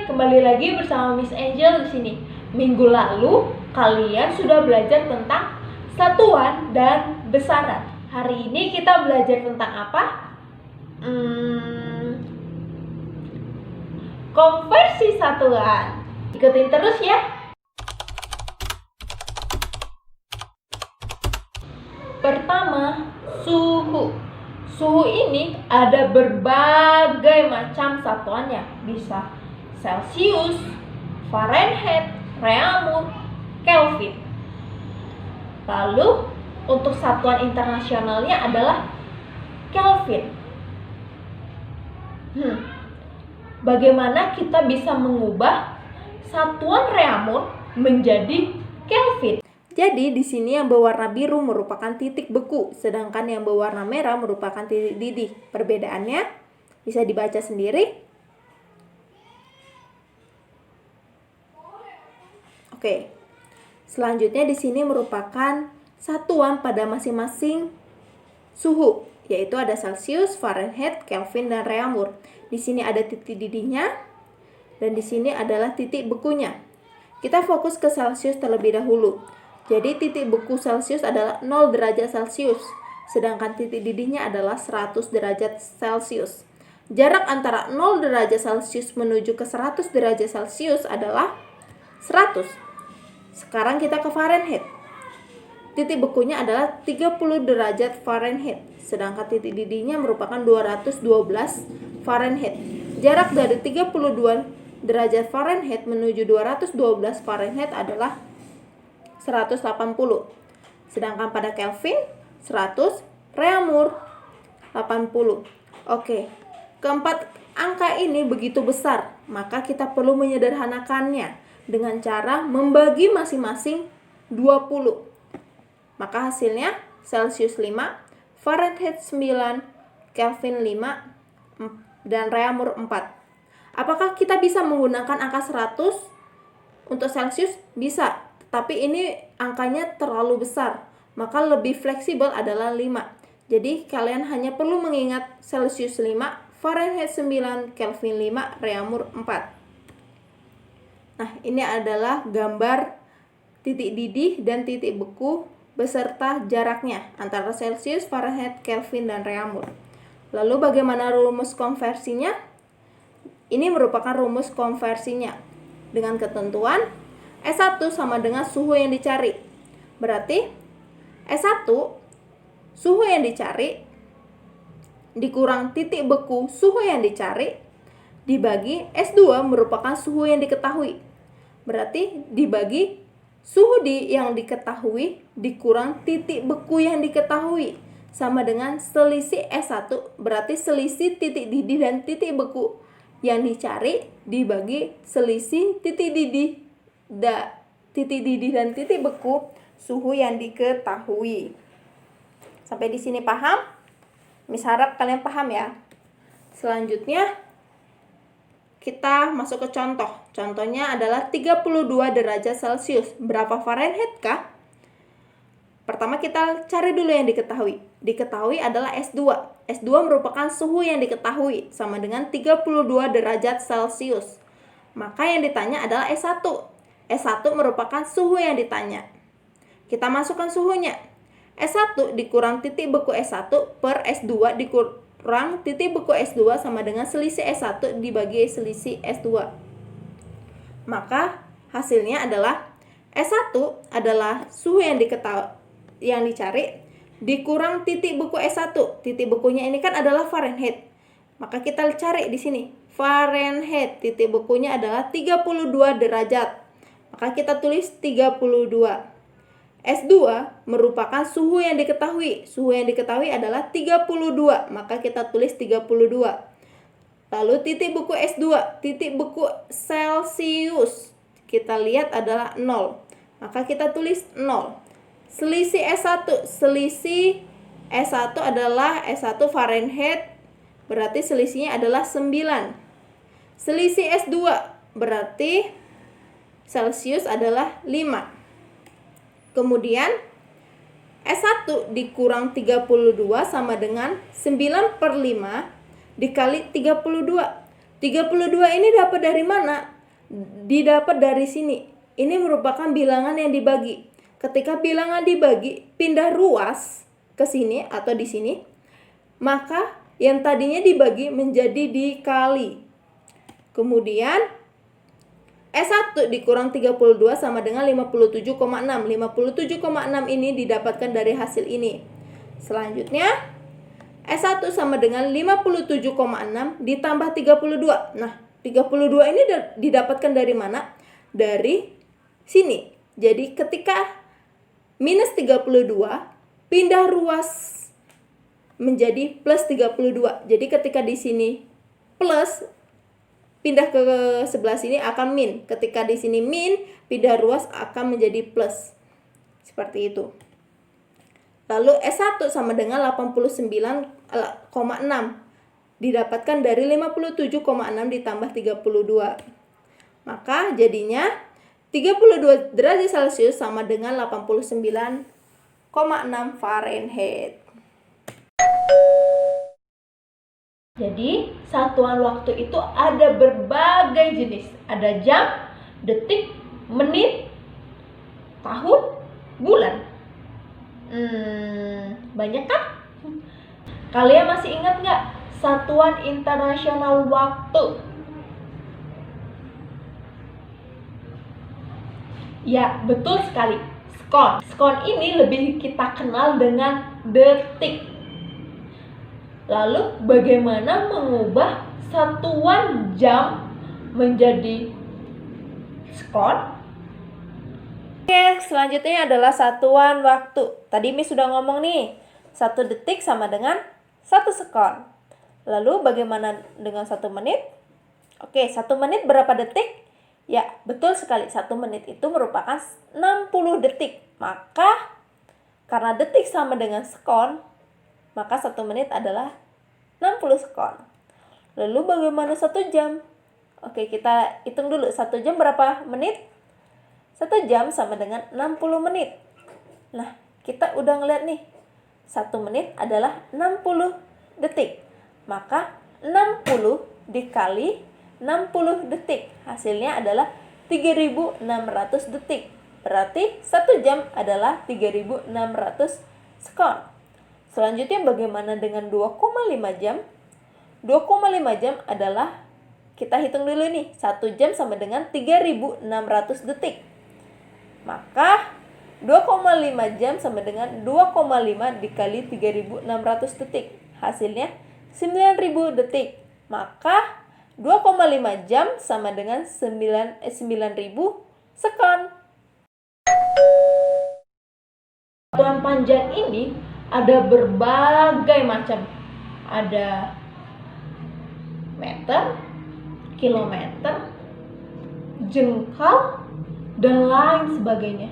kembali lagi bersama Miss Angel di sini. Minggu lalu kalian sudah belajar tentang satuan dan besaran. Hari ini kita belajar tentang apa? Konversi satuan. Ikutin terus ya. Pertama, suhu. Suhu ini ada berbagai macam satuannya. Bisa Celsius, Fahrenheit, Reaumur, Kelvin. Lalu untuk satuan internasionalnya adalah Kelvin. Bagaimana kita bisa mengubah satuan Reaumur menjadi Kelvin? Jadi di sini yang berwarna biru merupakan titik beku, sedangkan yang berwarna merah merupakan titik didih. Perbedaannya bisa dibaca sendiri. Oke. Selanjutnya di sini merupakan satuan pada masing-masing suhu, yaitu ada Celsius, Fahrenheit, Kelvin, dan Reaumur. Di sini ada titik didihnya dan di sini adalah titik bekunya. Kita fokus ke Celsius terlebih dahulu. Jadi titik beku Celsius adalah 0 derajat Celsius, sedangkan titik didihnya adalah 100 derajat Celsius. Jarak antara 0 derajat Celsius menuju ke 100 derajat Celsius adalah 100. Sekarang kita ke Fahrenheit. Titik bekunya adalah 30 derajat Fahrenheit, sedangkan titik didihnya merupakan 212 Fahrenheit. Jarak dari 32 derajat Fahrenheit menuju 212 Fahrenheit adalah 180. Sedangkan pada Kelvin 100, Reaumur 80. Oke. Keempat angka ini begitu besar, maka kita perlu menyederhanakannya dengan cara membagi masing-masing 20. Maka hasilnya Celsius 5, Fahrenheit 9, Kelvin 5, dan Reaumur 4. Apakah kita bisa menggunakan angka 100 untuk Celsius? Bisa. Tapi ini angkanya terlalu besar, maka lebih fleksibel adalah 5. Jadi kalian hanya perlu mengingat Celsius 5, Fahrenheit 9, Kelvin 5, Reaumur 4. Nah, ini adalah gambar titik didih dan titik beku beserta jaraknya antara Celsius, Fahrenheit, Kelvin, dan Reaumur. Lalu bagaimana rumus konversinya? Ini merupakan rumus konversinya dengan ketentuan S1 sama dengan suhu yang dicari. Berarti S1 suhu yang dicari dikurang titik beku suhu yang dicari dibagi S2 merupakan suhu yang diketahui. Berarti dibagi suhu yang diketahui dikurang titik beku yang diketahui sama dengan selisih S1. Berarti selisih titik didih dan titik beku yang dicari dibagi selisih titik didih dan titik beku suhu yang diketahui. Sampai di sini paham? Miss harap kalian paham ya. Selanjutnya kita masuk ke contoh. Contohnya adalah 32 derajat Celsius. Berapa Fahrenheit kah? Pertama kita cari dulu yang diketahui. Diketahui adalah S2. S2 merupakan suhu yang diketahui sama dengan 32 derajat Celsius. Maka yang ditanya adalah S1. S1 merupakan suhu yang ditanya. Kita masukkan suhunya. S1 dikurang titik beku S1 per S2 dikurang titik beku S2 sama dengan selisih S1 dibagi selisih S2. Maka hasilnya adalah S1 adalah suhu yang dicari dikurang titik beku S1. Titik bekunya ini kan adalah Fahrenheit. Maka kita cari di sini. Fahrenheit titik bekunya adalah 32 derajat. Maka kita tulis 32. S2 merupakan suhu yang diketahui. Suhu yang diketahui adalah 32. Maka kita tulis 32. Lalu titik beku S2, titik beku Celsius. Kita lihat adalah 0. Maka kita tulis 0. Selisih S1. Selisih S1 adalah S1 Fahrenheit. Berarti selisihnya adalah 9. Selisih S2 berarti Celsius adalah 5. Kemudian S1 dikurang 32 sama dengan 9/5 dikali 32. 32 ini dapat dari mana? didapat dari sini. Ini merupakan bilangan yang dibagi. Ketika bilangan dibagi, pindah ruas ke sini atau di sini, maka yang tadinya dibagi menjadi dikali. Kemudian S1 dikurang 32 sama dengan 57,6. 57,6 ini didapatkan dari hasil ini. Selanjutnya S1 sama dengan 57,6 ditambah 32. Nah, 32 ini didapatkan dari mana? Dari sini. Jadi ketika minus 32, pindah ruas menjadi plus 32. Jadi ketika di sini plus, pindah ke sebelah sini akan min. Ketika di sini min, pindah ruas akan menjadi plus. Seperti itu. Lalu S1 sama dengan 89,6 didapatkan dari 57,6 ditambah 32. Maka jadinya 32 derajat Celcius sama dengan 89,6 Fahrenheit. Jadi satuan waktu itu ada berbagai jenis. Ada jam, detik, menit, tahun, bulan. Banyak kan? Kalian masih ingat nggak satuan internasional waktu? Ya, betul sekali. Skon. Skon ini lebih kita kenal dengan detik. Lalu bagaimana mengubah satuan jam menjadi skon? Oke, selanjutnya adalah satuan waktu. Tadi Miss sudah ngomong nih, 1 detik sama dengan 1 skon. Lalu bagaimana dengan 1 menit? Oke, 1 menit berapa detik? Ya, betul sekali. 1 menit itu merupakan 60 detik. Maka, karena detik sama dengan skon, maka 1 menit adalah 60 skon. Lalu bagaimana 1 jam? Oke, kita hitung dulu. 1 jam berapa menit? 1 jam sama dengan 60 menit. Nah, kita udah ngeliat nih. 1 menit adalah 60 detik. Maka 60 dikali 60 detik. Hasilnya adalah 3.600 detik. Berarti 1 jam adalah 3.600 skon. Selanjutnya bagaimana dengan 2,5 jam? 2,5 jam adalah, kita hitung dulu nih, 1 jam sama dengan 3.600 detik. Maka 2,5 jam sama dengan 2,5 dikali 3.600 detik. Hasilnya 9.000 detik. Maka 2,5 jam sama dengan 9.000 skon. Satuan panjang ini ada berbagai macam. Ada meter, kilometer, jengkal, dan lain sebagainya.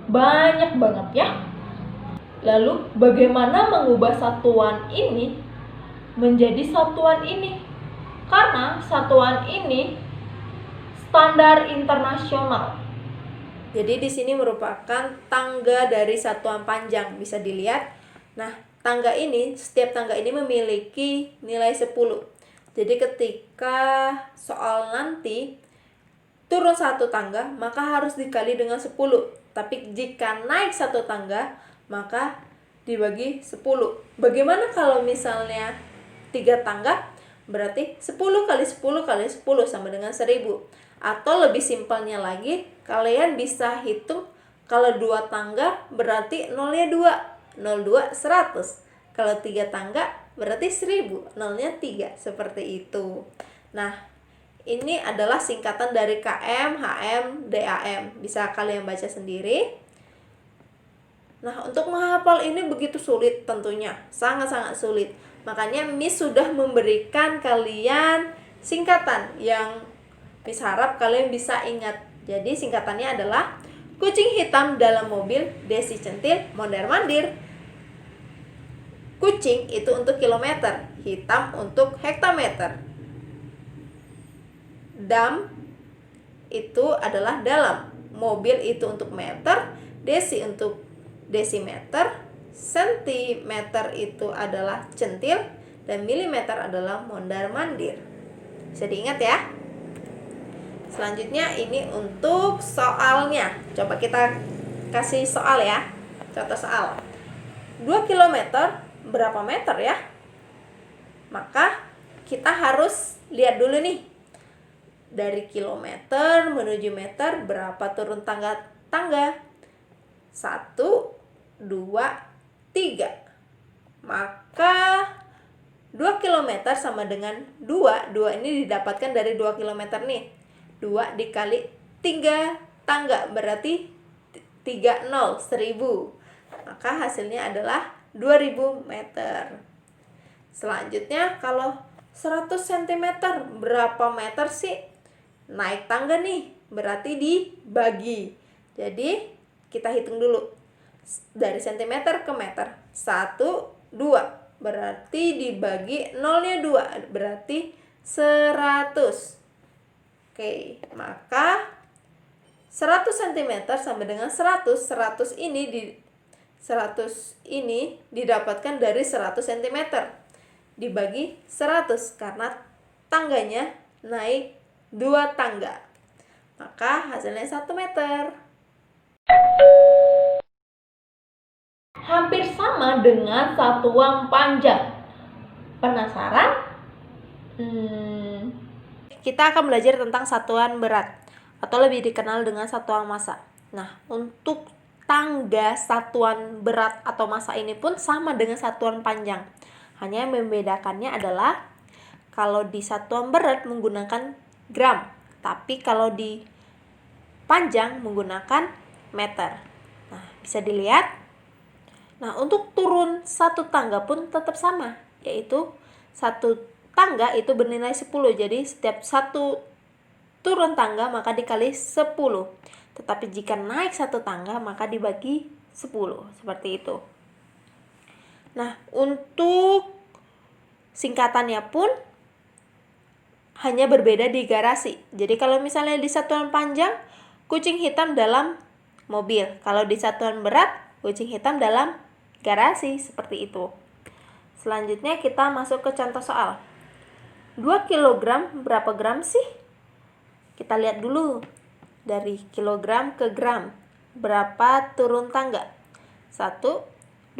Banyak banget ya. Lalu bagaimana mengubah satuan ini menjadi satuan ini? Karena satuan ini standar internasional. Jadi di sini merupakan tangga dari satuan panjang, bisa dilihat. Nah, tangga ini, setiap tangga ini memiliki nilai 10. Jadi ketika soal nanti turun 1 tangga, maka harus dikali dengan 10. Tapi jika naik 1 tangga, maka dibagi 10. Bagaimana kalau misalnya 3 tangga? Berarti 10 kali 10 kali 10 sama dengan 1000. Atau lebih simpelnya lagi, kalian bisa hitung kalau 2 tangga berarti nolnya 2. 02 100. Kalau 3 tangga berarti 1000. Nolnya 3. Seperti itu. Nah, ini adalah singkatan dari KM, HM, DAM. Bisa kalian baca sendiri. Nah, untuk menghafal ini begitu sulit tentunya. Sangat-sangat sulit. Makanya Miss sudah memberikan kalian singkatan yang Miss harap kalian bisa ingat. Jadi singkatannya adalah kucing hitam dalam mobil, Desi centil, mondar-mandir. Kucing itu untuk kilometer, hitam untuk hektameter. Dam itu adalah dalam, mobil itu untuk meter, desi untuk desimeter, sentimeter itu adalah centil, dan milimeter adalah mondar-mandir. Bisa diingat ya. Selanjutnya ini untuk soalnya. Coba kita kasih soal ya. Contoh soal. 2 km berapa meter ya? Maka kita harus lihat dulu nih. Dari kilometer menuju meter berapa turun tangga? 1, 2, 3. Maka 2 km sama dengan 2. 2 ini didapatkan dari 2 km nih. 2 dikali 3 tangga berarti 30, 1000. Maka hasilnya adalah 2000 meter. Selanjutnya kalau 100 cm berapa meter sih? Naik tangga nih, berarti dibagi. Jadi kita hitung dulu. Dari cm ke meter. 1, 2. Berarti dibagi 0-nya 2. Berarti 100. Oke, maka 100 cm sama dengan 100. 100 ini didapatkan dari 100 cm. Dibagi 100 karena tangganya naik 2 tangga. Maka hasilnya 1 meter. Hampir sama dengan satuan panjang. Penasaran? Kita akan belajar tentang satuan berat atau lebih dikenal dengan satuan massa. Nah, untuk tangga satuan berat atau massa ini pun sama dengan satuan panjang. Hanya yang membedakannya adalah kalau di satuan berat menggunakan gram, tapi kalau di panjang menggunakan meter. Nah, bisa dilihat. Nah, untuk turun satu tangga pun tetap sama, yaitu satu tangga itu bernilai 10. Jadi setiap satu turun tangga maka dikali 10. Tetapi jika naik satu tangga maka dibagi 10. Seperti itu. Nah, untuk singkatannya pun hanya berbeda di garasi. Jadi kalau misalnya di satuan panjang, kucing hitam dalam mobil. Kalau di satuan berat, kucing hitam dalam garasi. Seperti itu. Selanjutnya kita masuk ke contoh soal. 2 kg berapa gram sih? Kita lihat dulu. Dari kilogram ke gram. Berapa turun tangga? 1, 2,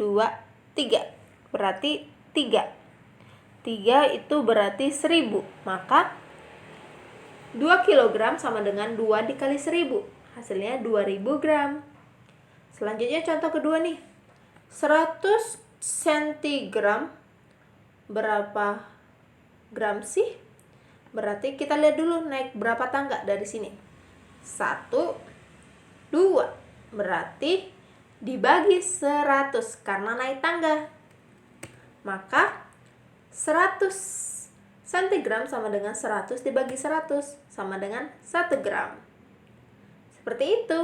3. Berarti 3. 3 itu berarti 1000. Maka 2 kg sama dengan 2 dikali 1000. Hasilnya 2000 gram. Selanjutnya contoh kedua nih. 100 cm berapa gram sih? Berarti kita lihat dulu naik berapa tangga dari sini. 1, 2. Berarti dibagi 100 karena naik tangga. Maka 100 cm sama dengan 100 dibagi 100 sama dengan 1 gram. Seperti itu.